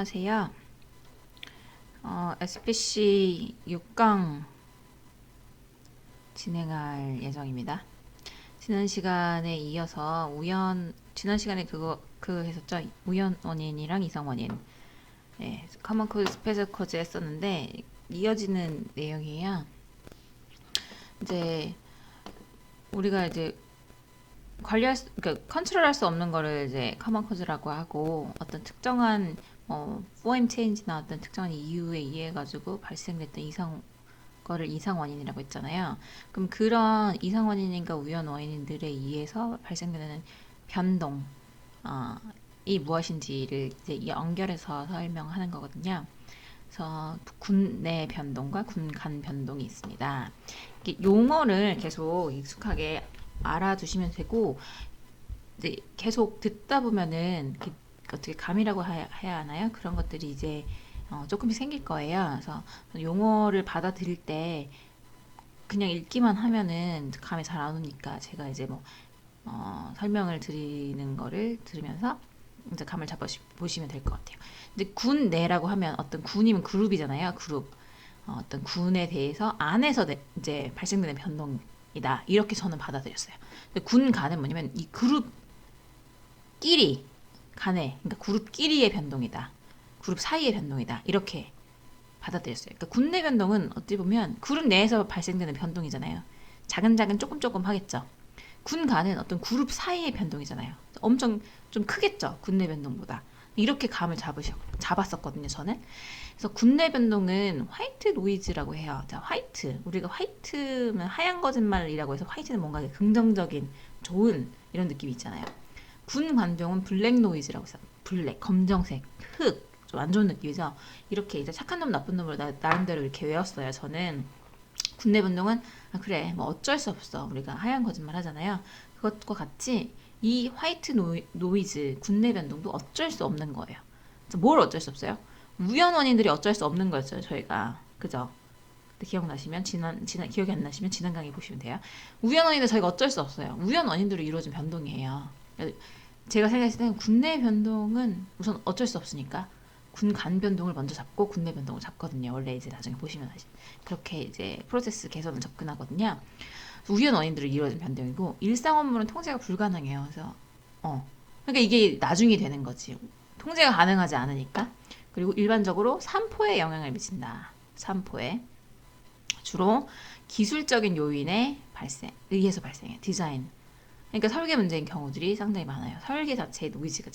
안녕하세요. SPC 6강 진행할 예정입니다. 지난 시간에 이어서 지난 시간에 그거 했었죠? 우연 원인이랑 이상 원인. 네, 커먼 코드, 스페셜 코드 했었는데, 이어지는 내용이에요. 이제, 우리가 이제 그러니까 컨트롤할 수 없는 거를 이제 커먼 코드라고 하고, 어떤 특정한 포엠 체인지나 어떤 특정한 이유에 의해 가지고 발생됐던 거를 이상 원인이라고 했잖아요. 그럼 그런 이상 원인인가 우연 원인들에 의해서 발생되는 변동, 이 무엇인지를 이제 연결해서 설명하는 거거든요. 그래서 군 내 변동과 군 간 변동이 있습니다. 이게 용어를 계속 익숙하게 알아두시면 되고, 이제 계속 듣다 보면은 어떻게 감이라고 해야 하나요? 그런 것들이 이제 조금씩 생길 거예요. 그래서 용어를 받아들일 때 그냥 읽기만 하면은 감이 잘 안 오니까 제가 이제 설명을 드리는 거를 들으면서 이제 감을 잡아보시면 될 것 같아요. 이제 군 내라고 하면 어떤 군이면 그룹이잖아요. 그룹. 어떤 군에 대해서 안에서 이제 발생되는 변동이다. 이렇게 저는 받아들였어요. 근데 군 간은 뭐냐면 이 그룹끼리 간에, 그러니까 그룹끼리의 변동이다. 그룹 사이의 변동이다. 이렇게 받아들였어요. 그러니까 군 내 변동은 어찌 보면 그룹 내에서 발생되는 변동이잖아요. 작은 조금 하겠죠. 군 간은 어떤 그룹 사이의 변동이잖아요. 엄청 좀 크겠죠. 군 내 변동보다. 이렇게 감을 잡았었거든요, 저는. 그래서 군 내 변동은 화이트 노이즈라고 해요. 자, 우리가 화이트는 하얀 거짓말이라고 해서 화이트는 뭔가 긍정적인, 좋은 이런 느낌이 있잖아요. 군 관병은 블랙 노이즈라고 해서 블랙, 검정색, 흑, 좀 안 좋은 느낌이죠. 이렇게 이제 착한 놈, 나쁜 놈으로 나름대로 이렇게 외웠어요. 저는 군내 변동은 그래, 뭐 어쩔 수 없어. 우리가 하얀 거짓말 하잖아요. 그것과 같이 이 화이트 노이즈, 군내 변동도 어쩔 수 없는 거예요. 뭘 어쩔 수 없어요? 우연 원인들이 어쩔 수 없는 거였어요, 저희가. 그죠? 기억나시면 기억이 안 나시면 지난 강의 보시면 돼요. 우연 원인들 저희가 어쩔 수 없어요. 우연 원인들로 이루어진 변동이에요. 제가 생각했을 때는 군내 변동은 우선 어쩔 수 없으니까 군 간 변동을 먼저 잡고 군내 변동을 잡거든요. 원래 이제 나중에 보시면 그렇게 이제 프로세스 개선을 접근하거든요. 우연 원인들을 이루어진 변동이고 일상 업무는 통제가 불가능해요. 그래서 그러니까 이게 나중에 되는 거지. 통제가 가능하지 않으니까. 그리고 일반적으로 산포에 영향을 미친다. 산포에 주로 기술적인 요인에 의해서 발생해. 디자인. 그러니까 설계 문제인 경우들이 상당히 많아요. 설계 자체에 노이즈가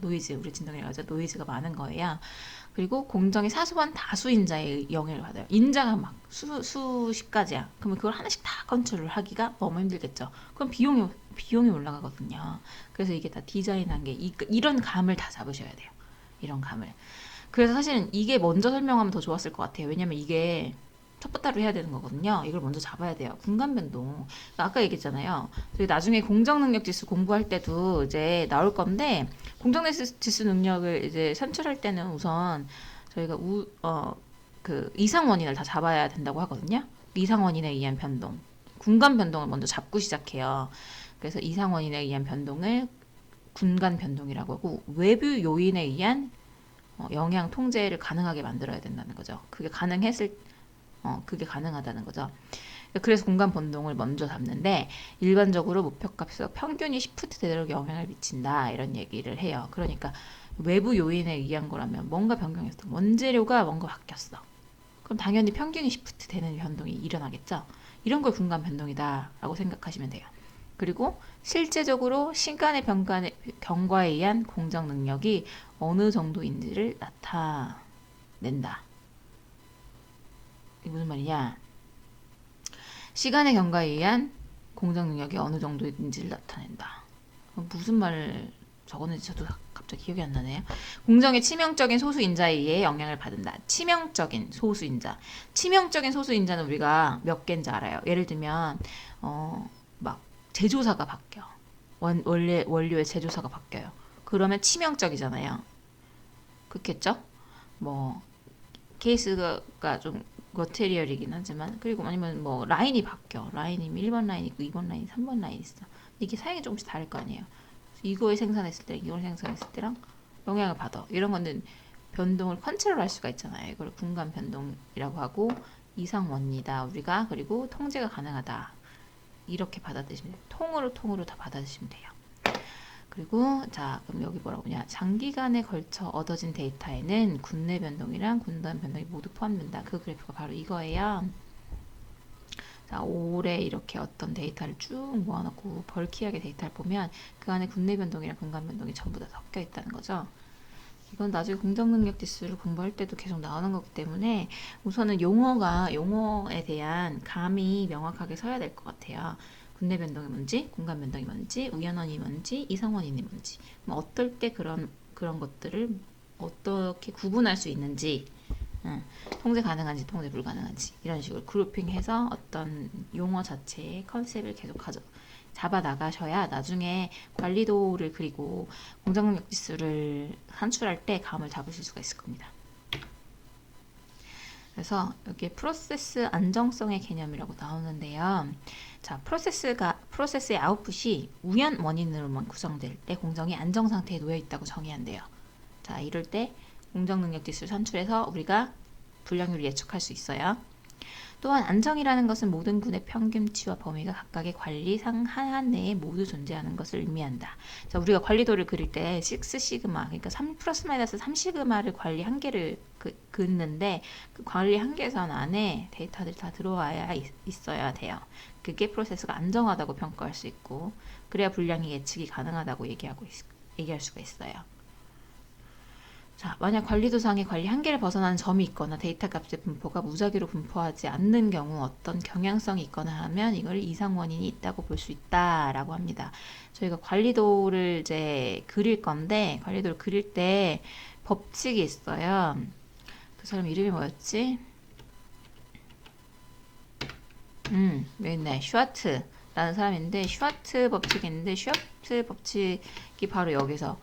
우리 진동이라고 하죠. 노이즈가 많은 거예요. 그리고 공정의 사소한 다수 인자에 영향을 받아요. 인자가 막 수십 가지야. 그러면 그걸 하나씩 다 컨트롤 하기가 너무 힘들겠죠. 그럼 비용이 올라가거든요. 그래서 이게 다 디자인한 게 이런 감을 다 잡으셔야 돼요. 이런 감을. 그래서 사실은 이게 먼저 설명하면 더 좋았을 것 같아요. 왜냐면 이게 첫 번째로 해야 되는 거거든요. 이걸 먼저 잡아야 돼요. 군간 변동. 그러니까 아까 얘기했잖아요. 저희 나중에 공정 능력 지수 공부할 때도 이제 나올 건데 공정 능력 지수 능력을 이제 산출할 때는 우선 저희가 그 이상 원인을 다 잡아야 된다고 하거든요. 이상 원인에 의한 변동. 군간 변동을 먼저 잡고 시작해요. 그래서 이상 원인에 의한 변동을 군간 변동이라고 하고 외부 요인에 의한 영향 통제를 가능하게 만들어야 된다는 거죠. 그게 가능하다는 거죠. 그래서 공간 변동을 먼저 잡는데 일반적으로 목표값에서 평균이 10푸트대로 영향을 미친다 이런 얘기를 해요. 그러니까 외부 요인에 의한 거라면 뭔가 변경했어. 원재료가 뭔가 바뀌었어. 그럼 당연히 평균이 10푸트 되는 변동이 일어나겠죠. 이런 걸 공간 변동이다라고 생각하시면 돼요. 그리고 실제적으로 시간의 경과에 의한 공정 능력이 어느 정도인지를 나타낸다. 이게 무슨 말이냐? 시간의 경과에 의한 공정 능력이 어느 정도인지를 나타낸다. 무슨 말을 적었는지 저도 갑자기 기억이 안 나네요. 공정의 치명적인 소수인자에 의해 영향을 받는다. 치명적인 소수인자. 치명적인 소수인자는 우리가 몇 개인지 알아요. 예를 들면 막 제조사가 바뀌어. 원료의 제조사가 바뀌어요. 그러면 치명적이잖아요. 그렇겠죠? 뭐 케이스가 좀 머테리얼이긴 하지만 그리고 아니면 뭐 라인이 바뀌어. 라인이 1번 라인 있고 2번 라인, 3번 라인 있어. 이게 사양이 조금씩 다를 거 아니에요. 이걸 생산했을 때랑 영향을 받아. 이런 거는 변동을 컨트롤할 수가 있잖아요. 이걸 분간 변동이라고 하고 이상원이다. 우리가 그리고 통제가 가능하다. 이렇게 받아들이시면 돼요. 통으로 다 받아들이시면 돼요. 그리고 자 그럼 여기 뭐라고 하냐 장기간에 걸쳐 얻어진 데이터에는 군내 변동이랑 군단 변동이 모두 포함된다. 그 그래프가 바로 이거예요. 자, 올해 이렇게 어떤 데이터를 쭉 모아놓고 벌키하게 데이터를 보면 그 안에 군내 변동이랑 군간 변동이 전부 다 섞여 있다는 거죠. 이건 나중에 공정능력 지수를 공부할 때도 계속 나오는 거기 때문에 우선은 용어에 대한 감이 명확하게 서야 될 것 같아요. 군내 변동이 뭔지, 군간 변동이 뭔지, 우연원이 뭔지, 이상원인이 뭔지, 뭐 어떨 때 그런 것들을 어떻게 구분할 수 있는지, 통제 가능한지, 통제 불가능한지 이런 식으로 그룹핑해서 어떤 용어 자체의 컨셉을 계속 잡아 나가셔야 나중에 관리도를 그리고 공정능력 지수를 산출할 때 감을 잡으실 수가 있을 겁니다. 그래서 여기에 프로세스 안정성의 개념이라고 나오는데요. 자, 프로세스의 아웃풋이 우연 원인으로만 구성될 때 공정이 안정 상태에 놓여 있다고 정의해야 한대요. 자, 이럴 때 공정능력 지수를 산출해서 우리가 불량률을 예측할 수 있어요. 또한 안정이라는 것은 모든 군의 평균치와 범위가 각각의 관리 상한 내에 모두 존재하는 것을 의미한다. 자, 우리가 관리도를 그릴 때 6시그마, 그러니까 3 플러스 마이너스 3시그마를 관리 한계를 긋는데 그 관리 한계선 안에 데이터들이 다 들어와야 있어야 돼요. 그게 프로세스가 안정하다고 평가할 수 있고 그래야 불량이 예측이 가능하다고 얘기할 수가 있어요. 자, 만약 관리도상의 관리 한계를 벗어나는 점이 있거나 데이터 값의 분포가 무작위로 분포하지 않는 경우 어떤 경향성이 있거나 하면 이걸 이상 원인이 있다고 볼 수 있다라고 합니다. 저희가 관리도를 이제 그릴 건데 관리도를 그릴 때 법칙이 있어요. 그 사람 이름이 뭐였지? 여기 있네. 슈와트라는 사람인데 슈와트 법칙이 있는데 슈와트 법칙이 바로 여기서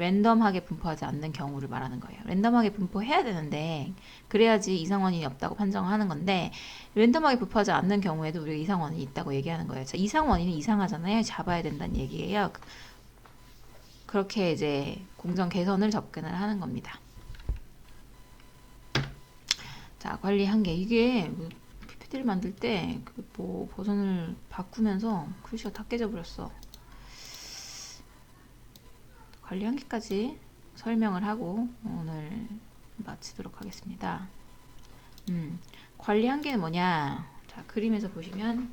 랜덤하게 분포하지 않는 경우를 말하는 거예요. 랜덤하게 분포해야 되는데 그래야지 이상원인이 없다고 판정하는 건데 랜덤하게 분포하지 않는 경우에도 우리가 이상원인이 있다고 얘기하는 거예요. 자, 이상원인은 이상하잖아요. 잡아야 된다는 얘기예요. 그렇게 이제 공정 개선을 접근을 하는 겁니다. 자, 관리 한계. 이게 PPT를 만들 때 뭐 버전을 바꾸면서 글씨가 다 깨져버렸어. 관리 한계까지 설명을 하고 오늘 마치도록 하겠습니다. 관리 한계는 뭐냐? 자, 그림에서 보시면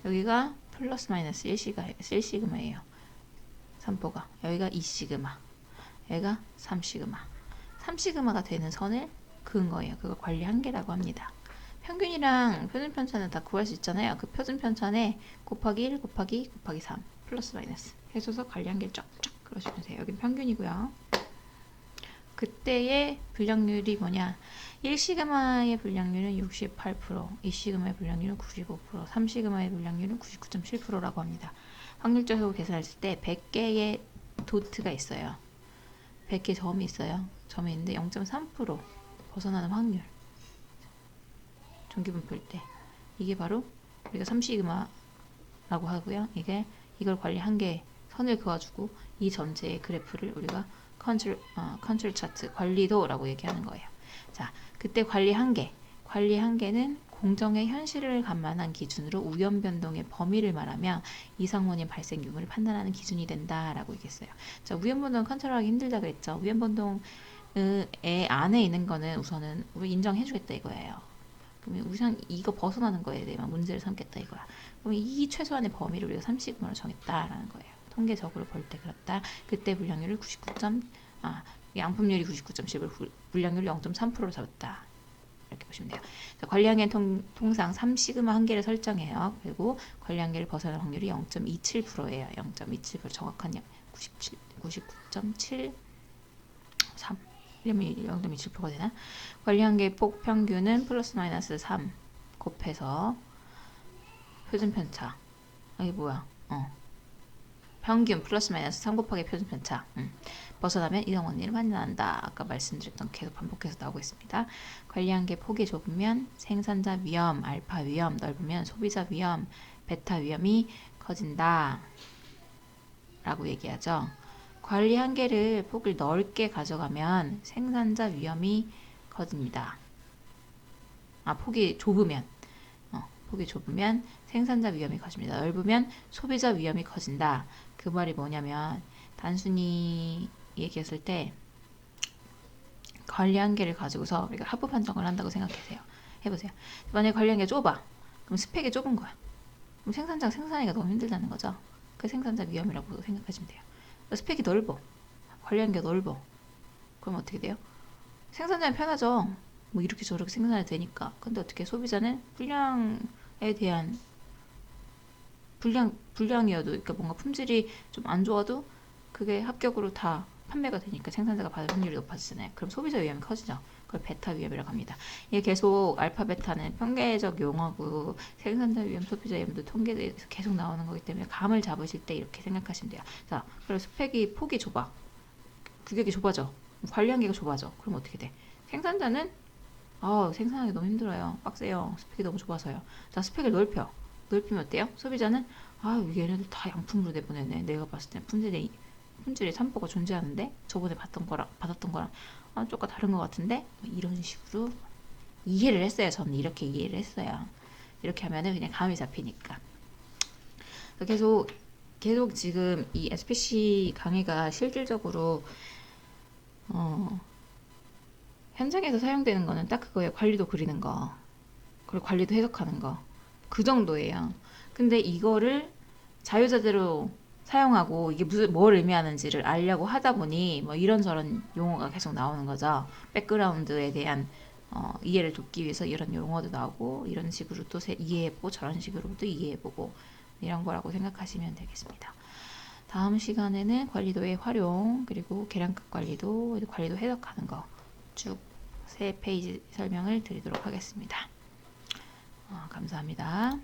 여기가 플러스 마이너스 1시그마예요. 산포가. 여기가 2시그마. 여기가 3시그마. 3시그마가 되는 선을 그은 거예요. 그걸 관리 한계라고 합니다. 평균이랑 표준 편차는 다 구할 수 있잖아요. 그 표준 편차에 곱하기 1 곱하기 2 곱하기 3 플러스 마이너스 해줘서 관리 한계를 쫙쫙 그러시면 돼요. 여기는 평균이고요. 그때의 불량률이 뭐냐? 1시그마의 불량률은 68%, 2시그마의 불량률은 95%, 3시그마의 불량률은 99.7%라고 합니다. 확률적으로 계산했을 때 100개의 도트가 있어요. 100개 점이 있어요. 점이 있는데 0.3% 벗어나는 확률. 전기분포일 때. 이게 바로 우리가 3시그마라고 하고요. 이걸 관리 한계 선을 그어주고 이 전체의 그래프를 우리가 컨트롤 차트, 관리도라고 얘기하는 거예요. 자, 그때 관리 한계는 공정의 현실을 감안한 기준으로 우연 변동의 범위를 말하며 이상원인 발생 유무를 판단하는 기준이 된다라고 얘기했어요. 자, 우연 변동 컨트롤하기 힘들다 그랬죠. 우연 변동의 안에 있는 거는 우선은 우리 인정해주겠다 이거예요. 그러면 우선 이거 벗어나는 거에 대한 문제를 삼겠다 이거야. 그럼 이 최소한의 범위를 우리가 30으로 정했다라는 거예요. 통계적으로 볼 때 그렇다. 그때 불량률을 양품률이 99.7, 불량률 0.3%로 잡았다. 이렇게 보시면 돼요. 자, 관리한계는 통상 3시그마 한계를 설정해요. 그리고 관리한계를 벗어날 확률이 0.27%예요. 0.27% 정확한 99.73 이러면 0.27%가 되나? 관리한계 폭 평균은 플러스 마이너스 3 곱해서 표준 편차. 이게 뭐야? 평균 플러스 마이너스 3 곱하기 표준 편차. 벗어나면 이상 원인을 판단한다. 아까 말씀드렸던 계속 반복해서 나오고 있습니다. 관리한계 폭이 좁으면 생산자 위험, 알파 위험, 넓으면 소비자 위험, 베타 위험이 커진다. 라고 얘기하죠. 관리 한계를 폭을 넓게 가져가면 생산자 위험이 커집니다. 폭이 좁으면 폭이 좁으면 생산자 위험이 커집니다. 넓으면 소비자 위험이 커진다. 그 말이 뭐냐면 단순히 얘기했을 때 관리 한계를 가지고서 우리가 합부 판정을 한다고 생각하세요. 해보세요. 만약에 관리 한계가 좁아. 그럼 스펙이 좁은 거야. 그럼 생산자가 생산하기가 너무 힘들다는 거죠. 그 생산자 위험이라고 생각하시면 돼요. 스펙이 넓어. 관리 한계가 넓어. 그럼 어떻게 돼요? 생산자는 편하죠. 뭐 이렇게 저렇게 생산이 되니까. 근데 어떻게 소비자는 불량에 대한 불량이어도 그러니까 뭔가 품질이 좀 안 좋아도 그게 합격으로 다 판매가 되니까 생산자가 받을 확률이 높아지잖아요. 그럼 소비자 위험이 커지죠. 그걸 베타 위험이라고 합니다. 이게 계속 알파 베타는 통계적 용어고 생산자 위험, 소비자 위험도 통계에서 계속 나오는 거기 때문에 감을 잡으실 때 이렇게 생각하시면 돼요. 자, 그리고 스펙이 폭이 좁아. 규격이 좁아져. 관리 한계가 좁아져. 그럼 어떻게 돼? 생산자는 생산하기 너무 힘들어요. 빡세요. 스펙이 너무 좁아서요. 자, 스펙을 넓히면 어때요? 소비자는 얘네들 다 양품으로 내보내네. 내가 봤을 때 품질의 참고가 존재하는데 저번에 받았던 거랑 조금 다른 것 같은데 이런 식으로 이해를 했어요. 저는 이렇게 이해를 했어요. 이렇게 하면은 그냥 감이 잡히니까. 계속 지금 이 SPC 강의가 실질적으로 현장에서 사용되는 거는 딱 그거예요. 관리도 그리는 거, 그리고 관리도 해석하는 거, 그 정도예요. 근데 이거를 자유자재로 사용하고 이게 뭘 의미하는지를 알려고 하다 보니 뭐 이런저런 용어가 계속 나오는 거죠. 백그라운드에 대한 이해를 돕기 위해서 이런 용어도 나오고 이런 식으로 또 이해해보고 저런 식으로 또 이해해보고 이런 거라고 생각하시면 되겠습니다. 다음 시간에는 관리도의 활용 그리고 계량급 관리도 해석하는 거 쭉 3페이지 설명을 드리도록 하겠습니다. 감사합니다.